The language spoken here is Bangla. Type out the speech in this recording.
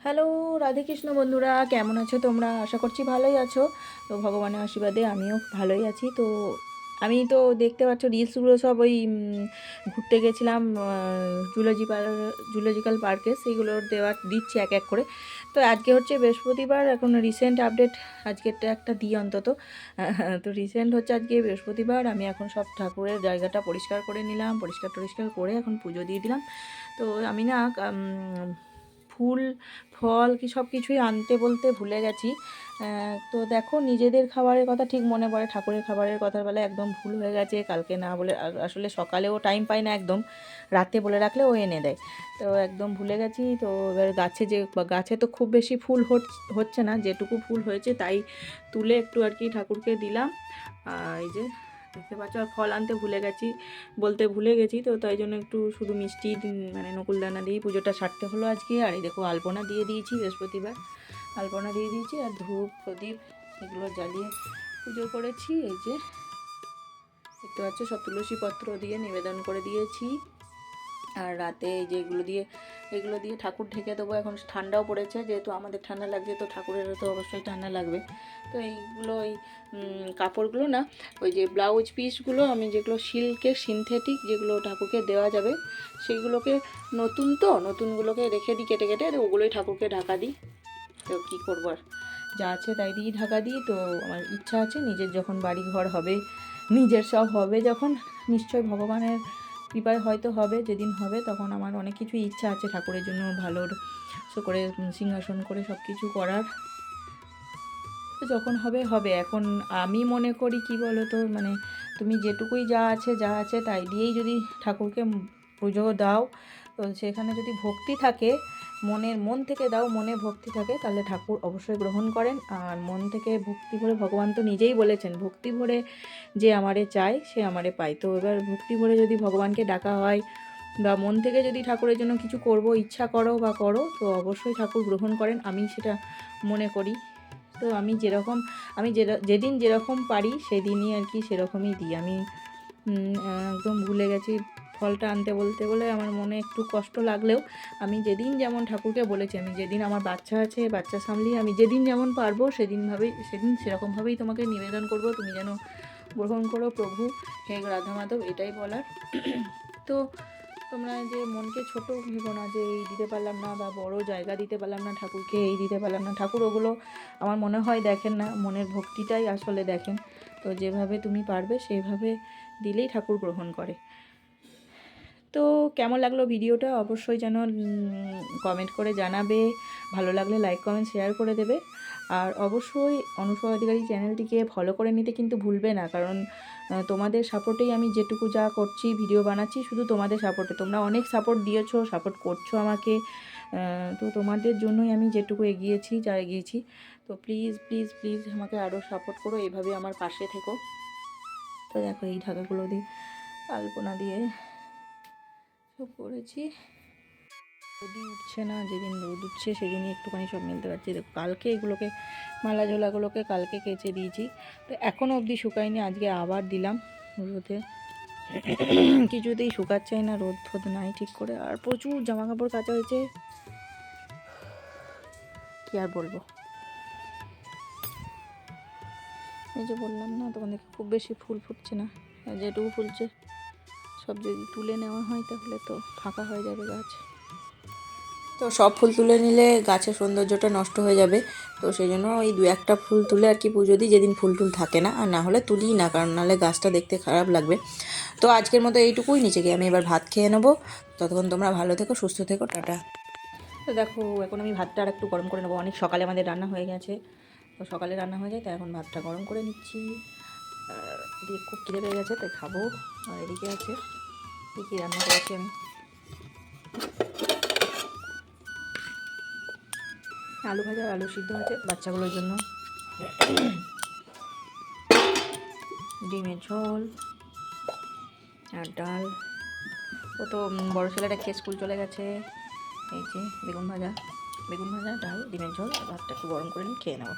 হ্যালো, রাধে কৃষ্ণ বন্ধুরা, কেমন আছো তোমরা? আশা করছি ভালোই আছো। তো ভগবানের আশীর্বাদে আমিও ভালোই আছি। তো আমি তো দেখতে পাচ্ছ রিলসগুলো সব ওই ঘুরতে গেছিলাম জুলজিক্যাল পার্কে, সেইগুলো দিচ্ছি এক এক করে। তো আজকে হচ্ছে বৃহস্পতিবার, এখন রিসেন্ট আপডেট আজকেরটা একটা দিই অন্তত। তো রিসেন্ট হচ্ছে আজকে বৃহস্পতিবার, আমি এখন সব ঠাকুরের জায়গাটা পরিষ্কার করে নিলাম, পরিষ্কার টরিষ্কার করে এখন পুজো দিয়ে দিলাম। তো আমি না ফুল ফল কি সব কিছুই আনতে বলতে ভুলে গেছি। তো দেখো, নিজেদের খাবারের কথা ঠিক মনে পড়ে, ঠাকুরের খাবারের কথার বেলা একদম ভুল হয়ে গেছে। কালকে না বলে, আসলে সকালেও টাইম পাই না একদম, রাতে বলে রাখলে ও এনে দেয়। তো একদম ভুলে গেছি। তো এবার গাছে তো খুব বেশি ফুল হচ্ছে না, যেটুকু ফুল হয়েছে তাই তুলে একটু আর কি ঠাকুরকে দিলাম। এই যে দেখতে পাচ্ছ, আর ফল আনতে ভুলে গেছি। তো তাই জন্য একটু শুধু মিষ্টি মানে নকুলদানা দিয়েই পুজোটা সারতে হলো আজকে। আর এই দেখো, আলপনা দিয়ে দিয়েছি, বৃহস্পতিবার আলপনা দিয়ে দিয়েছি, আর ধূপ প্রদীপ এগুলো জ্বালিয়ে পুজো করেছি। এই যে দেখতে পাচ্ছ, সব তুলসী পত্র দিয়ে নিবেদন করে দিয়েছি। আর রাতে এই যে এগুলো দিয়ে ঠাকুর ঢেকে দেবো। এখন ঠান্ডাও পড়েছে, যেহেতু আমাদের ঠান্ডা লাগছে, তো ঠাকুরেরও তো অবশ্যই ঠান্ডা লাগবে। তো এইগুলো ওই কাপড়গুলো না, ওই যে ব্লাউজ পিসগুলো আমি যেগুলো সিল্কের সিনথেটিক যেগুলো ঠাকুরকে দেওয়া যাবে, সেইগুলোকে নতুনগুলোকে রেখে দিই কেটে কেটে, ওগুলোই ঠাকুরকে ঢাকা দিই। তো কী করবো, আর যা আছে তাই দিয়েই ঢাকা দিই। তো আমার ইচ্ছা আছে, নিজের যখন বাড়ি ঘর হবে, নিজের সব হবে যখন, নিশ্চয় ভগবানের কৃপায় হয়তো হবে, যেদিন হবে তখন আমার অনেক কিছুই ইচ্ছা আছে ঠাকুরের জন্য ভালোর করে সিংহাসন করে সব কিছু করার। তো যখন হবে হবে। এখন আমি মনে করি কি বলো তো, মানে তুমি যেটুকুই যা আছে তাই দিয়েই যদি ঠাকুরকে পুজো দাও, তো সেখানে যদি ভক্তি থাকে, মন থেকে দাও, মনে ভক্তি থাকে, তাহলে ঠাকুর অবশ্যই গ্রহণ করেন। আর মন থেকে ভক্তি ভরে, ভগবান তো নিজেই বলেছেন, ভক্তি ভরে যে আমারে চায় সে আমারে পায়। তো এবার ভক্তি ভরে যদি ভগবানকে ডাকা হয়, বা মন থেকে যদি ঠাকুরের জন্য কিছু করব ইচ্ছা করো, তো অবশ্যই ঠাকুর গ্রহণ করেন, আমি সেটা মনে করি। তো আমি যেদিন যেরকম পারি সেদিনই আর কি সেরকমই দিই। আমি একদম ভুলে গেছি ফলটা আনতে বলে, আমার মনে একটু কষ্ট লাগলেও আমি যেদিন যেমন ঠাকুরকে বলেছি, আমি যেদিন আমার বাচ্চা আছে, বাচ্চা সামলিয়ে আমি যেদিন যেমন পারবো সেদিন সেরকমভাবেই তোমাকে নিবেদন করব, তুমি যেন গ্রহণ করো প্রভু, হে রাধা মাধব, এটাই বলার। তো তোমরা যে মনকে ছোট ভেবো না, যে এই দিতে পারলাম না, বা বড় জায়গা দিতে পারলাম না ঠাকুরকে, এই দিতে পারলাম না। ঠাকুর ওগুলো আমার মনে হয় দেখেন না, মনের ভক্তিটাই আসলে দেখেন। তো যেভাবে তুমি পারবে সেইভাবে দিলেই ঠাকুর গ্রহণ করে। তো কেমন লাগলো ভিডিওটা অবশ্যই যেন কমেন্ট করে জানাবে, ভালো লাগলে লাইক কমেন্ট শেয়ার করে দেবে। আর অবশ্যই অনুসয়া অধিকারী চ্যানেলটিকে ফলো করে নিতে কিন্তু ভুলবে না, কারণ তোমাদের সাপোর্টেই আমি যেটুকু যা করছি, ভিডিও বানাচ্ছি, শুধু তোমাদের সাপোর্টে। তোমরা অনেক সাপোর্ট দিয়েছো, সাপোর্ট করছো আমাকে। তো তোমাদের জন্যই আমি যেটুকু এগিয়েছি। তো প্লিজ প্লিজ প্লিজ আমাকে আরও সাপোর্ট করো, এভাবে আমার পাশে থেকো। তো দেখো, এই ঢাকাগুলো দিয়ে আলপনা দিয়ে সব করেছি। রোদই উঠছে না, যেদিন রোদ উঠছে সেদিনই একটুখানি সব মেলতে পারছি। দেখো, কালকে এগুলোকে মালা ঝোলাগুলোকে কালকে কেচে দিয়েছি, তো এখনও অবধি শুকায়নি। আজকে আবার দিলাম রোদে, কিছুতেই শুকাচ্ছেই না, রোদ ফোদ নাই ঠিক করে। আর প্রচুর জামা কাপড় কাচা হয়েছে, কি আর বলবো। এই যে বললাম না তোমাদেরকে, খুব বেশি ফুল ফুটছে না, যেটুকু ফুলছে সব যদি তুলে নেওয়া হয় তাহলে তো ফাঁকা হয়ে যাবে গাছ। তো সব ফুল তুলে নিলে গাছের সৌন্দর্যটা নষ্ট হয়ে যাবে। তো সেই জন্য ওই দু একটা ফুল তুলে আর কি পুজো দিই, যেদিন ফুল টুল থাকে না। আর না হলে তুলিই না, কারণ নাহলে গাছটা দেখতে খারাপ লাগবে। তো আজকের মতো এইটুকুই, নিচে গিয়ে আমি এবার ভাত খেয়ে নেবো। ততক্ষণ তোমরা ভালো থেকো, সুস্থ থেকো, টাটা। তো দেখো, এখন আমি ভাতটা আর একটু গরম করে নেবো। অনেক সকালে আমাদের রান্না হয়ে গেছে, তো সকালে রান্না হয়ে যায়, তাই এখন ভাতটা গরম করে নিচ্ছি। আর এদিকে খুব খিদে পেয়ে গেছে, তাই খাবো। আর এদিকে আছে কী রান্না করেছি আমি, আলু ভাজা, আলু সিদ্ধ আছে বাচ্চাগুলোর জন্য, ডিমের ঝোল আর ডাল। ও তো বড়ো ছেলেটা খেয়ে স্কুল চলে গেছে। এই যে বেগুন ভাজা, ডাল, ডিমের ঝোল, আর ভাতটা একটু গরম করে নিয়ে খেয়ে নেবো।